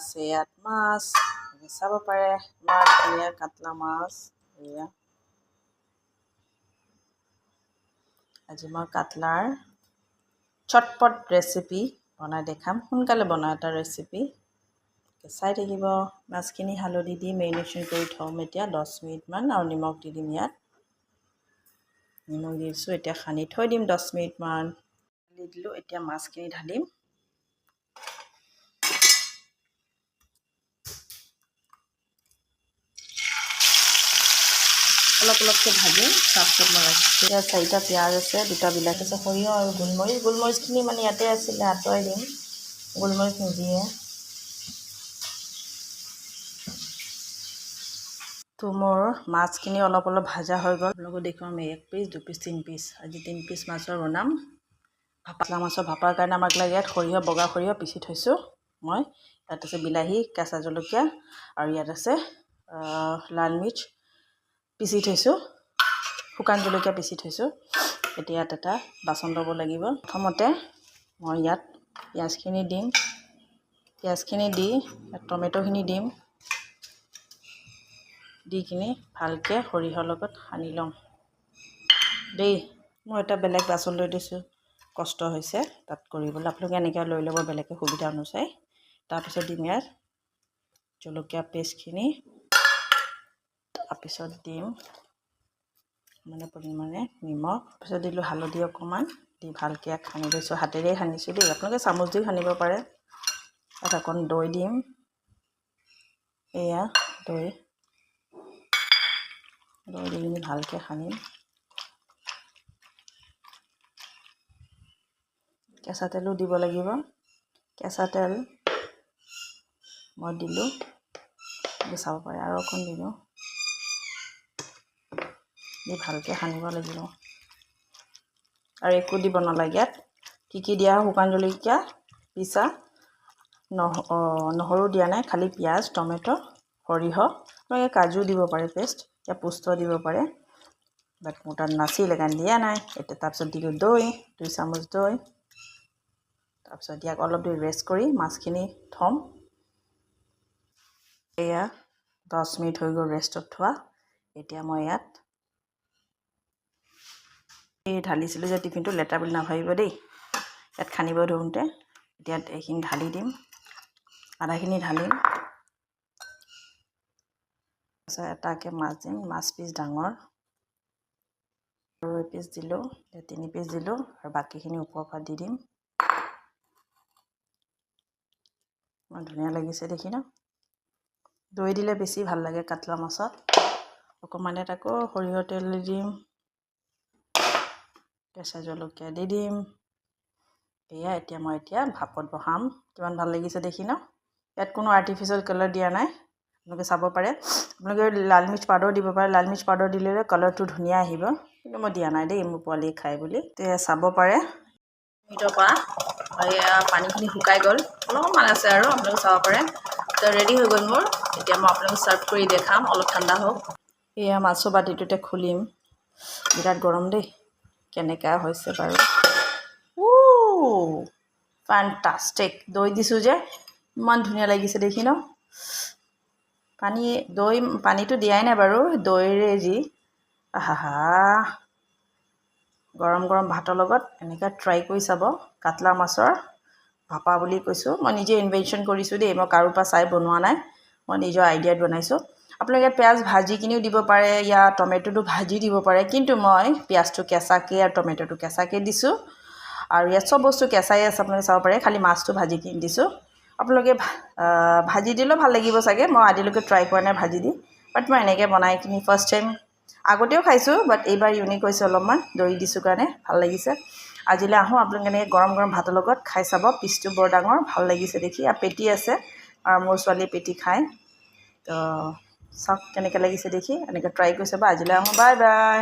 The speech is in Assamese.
আছে ইয়াত মাছ চাব পাৰে ইমান ধুনীয়া কাটলা মাছ এয়া আজি মই কাটলাৰ চটপট ৰেচিপি বনাই দেখাম সোনকালে বনোৱা এটা ৰেচিপি চাই থাকিব মাছখিনি হালধি দি মেৰিনেশ্যন কৰি থ'ম এতিয়া 10 মিনিটমান আৰু নিমখ দি দিম ইয়াত নিমখ দি দিছোঁ এতিয়া সানি থৈ দিম 10 মিনিটমান দি দিলোঁ এতিয়া মাছখিনি ঢালিম অলপ অলপকৈ ভাজিম তাৰপিছত মই এতিয়া 4টা পিঁয়াজ আছে 2টা বিলাহী আছে সৰিয়হ আৰু গোলমৰিচখিনি মানে ইয়াতে আছিলে আঁতৰাই দিম গোলমৰিচ নিদিয়ে তো মোৰ মাছখিনি অলপ অলপ ভাজা হৈ গ'ল লগত দেখুৱাম 1 পিচ 2 পিচ 3 পিচ আজি 3 পিচ মাছৰ বনাম কাটলা মাছৰ ভাপাৰ কাৰণে আমাক লাগে ইয়াত সৰিয়হ বগা সৰিয়হ পিচি থৈছোঁ মই ইয়াত আছে বিলাহী কেঁচা জলকীয়া আৰু ইয়াত আছে লাল মিৰ্চ পিচি থৈছোঁ শুকান জলকীয়া পিচি থৈছোঁ এতিয়া ইয়াত এটা বাচন ল'ব লাগিব প্ৰথমতে মই ইয়াত পিঁয়াজখিনি দিম পিঁয়াজখিনি দি টমেটোখিনি দিম দি কিনি ভালকৈ সৰিয়হৰ লগত সানি ল'ম দেই মই এটা বেলেগ বাচন লৈ দিছোঁ কষ্ট হৈছে তাত কৰিবলৈ আপোনালোকে এনেকৈ লৈ ল'ব বেলেগকৈ সুবিধা অনুযায়ী তাৰপিছত দিম ইয়াত জলকীয়া পেষ্টখিনি তাৰপিছত দিম মানে পৰিমাণে নিমখ তাৰপিছত দিলোঁ হালধি অকণমান দি ভালকৈ সানি লৈছোঁ হাতেৰে সানিছোঁ দেই আপোনালোকে চামুচ দি সানিব পাৰে তাত অকণ দৈ দিম এয়া দৈ দি কিনি ভালকৈ সানিম কেঁচা তেলো দিব লাগিব কেঁচা তেল মই দিলোঁ চাব পাৰে আৰু অকণ দিলোঁ দি ভালকৈ সানিব লাগিব আৰু একো দিব নালাগে ইয়াত কি দিয়া শুকান জলকীয়া পিচা নহৰু দিয়া নাই খালি পিঁয়াজ টমেটো সৰিয়হ আপোনালোকে কাজু দিব পাৰে পেষ্ট या পোস্ত দিব পাৰে বাট মোৰ তাত নাছিল কাৰণে দিয়া নাই এতিয়া তাৰপিছত দিলোঁ দৈ 2 চামুচ দৈ তাৰপিছত ইয়াক অলপ দেৰি ৰেষ্ট কৰি মাছখিনি থ'ম এয়া 10 মিনিট হৈ গ'ল ৰেষ্টত থোৱা এতিয়া মই ইয়াত এই ঢালিছিলোঁ যে টিফিনটো লেতেৰা বুলি নাভাবিব দেই ইয়াত খানিব ধৰোঁতে এতিয়া এইখিনি ঢালি দিম আধাখিনি ঢালিম এটাকৈ মাছ দিম মাছ পিচ ডাঙৰ আৰু এপিচ দিলোঁ 3 পিচ দিলোঁ আৰু বাকীখিনি ওপৰৰ পৰা দি দিম ইমান ধুনীয়া লাগিছে দেখি ন দৈ দিলে বেছি ভাল লাগে কাটলা মাছত অকণমান আকৌ সৰিয়হ তেল দি দিম কেঁচা জলকীয়া দি দিম এয়া এতিয়া মই ভাপত বহাম কিমান ভাল লাগিছে দেখি ন ইয়াত কোনো আৰ্টিফিচিয়েল কালাৰ দিয়া নাই আপোনালোকে চাব পাৰে আপোনালোকে লাল মিৰ্চ পাউডাৰ দিব পাৰে লাল মিৰ্চ পাউডাৰ দিলে কালাৰটো ধুনীয়া আহিব কিন্তু মই দিয়া নাই দেই মোৰ পোৱালি খাই বুলি তে চাব পাৰে মিনিটৰ পৰা এয়া পানীখিনি শুকাই গ'ল অলপমান আছে আৰু আপোনালোকে চাব পাৰে তো ৰেডি হৈ গ'ল মোৰ এতিয়া মই আপোনালোকক চাৰ্ভ কৰি দেখাম অলপ ঠাণ্ডা হওক এয়া মাছৰ বাটিটোতে খুলিম বিৰাট গৰম দেই কেনেকুৱা হৈছে বাৰু ফ্যান্টাস্টিক দৈ দিছোঁ যে ইমান ধুনীয়া লাগিছে দেখি ন পানীটো দিয়াই নাই বাৰু দৈৰে যি আহা গৰম গৰম ভাতৰ লগত এনেকৈ ট্ৰাই কৰি চাব কাটলা মাছৰ ভাপা বুলি কৈছোঁ মই নিজে ইনভেনশ্যন কৰিছোঁ দেই মই কাৰোৰ পৰা চাই বনোৱা নাই মই নিজৰ আইডিয়াত বনাইছোঁ আপোনালোকে ইয়াত পিঁয়াজ ভাজি কিনিও দিব পাৰে या টমেটোটো ভাজি দিব পাৰে কিন্তু মই পিঁয়াজটো কেঁচাকৈ আৰু টমেটোটো কেঁচাকৈ দিছোঁ আৰু ইয়াত চব বস্তু কেঁচাই আছে আপোনালোকে চাব পাৰে খালি মাছটো ভাজি কিনি দিছোঁ আপোনালোকে ভাজি দিলেও ভাল লাগিব চাগে মই আজিলৈকে ট্ৰাই কৰা নাই ভাজি দি বাট মই এনেকৈ বনাই কিনি ফাৰ্ষ্ট টাইম আগতেও খাইছোঁ বাট এইবাৰ ইউনিক হৈছে অলপমান দৈ দিছোঁ কাৰণে ভাল লাগিছে আজিলৈ আহোঁ আপোনালোকে এনেকৈ গৰম গৰম ভাতৰ লগত খাই চাব পিচটো বৰ ডাঙৰ ভাল লাগিছে দেখি আৰু পেটি আছে আৰু মোৰ ছোৱালীয়ে পেটি খায় তো চাওক কেনেকৈ লাগিছে দেখি এনেকৈ ট্ৰাই কৰি চাব আজিলৈ আহোঁ বাই বাই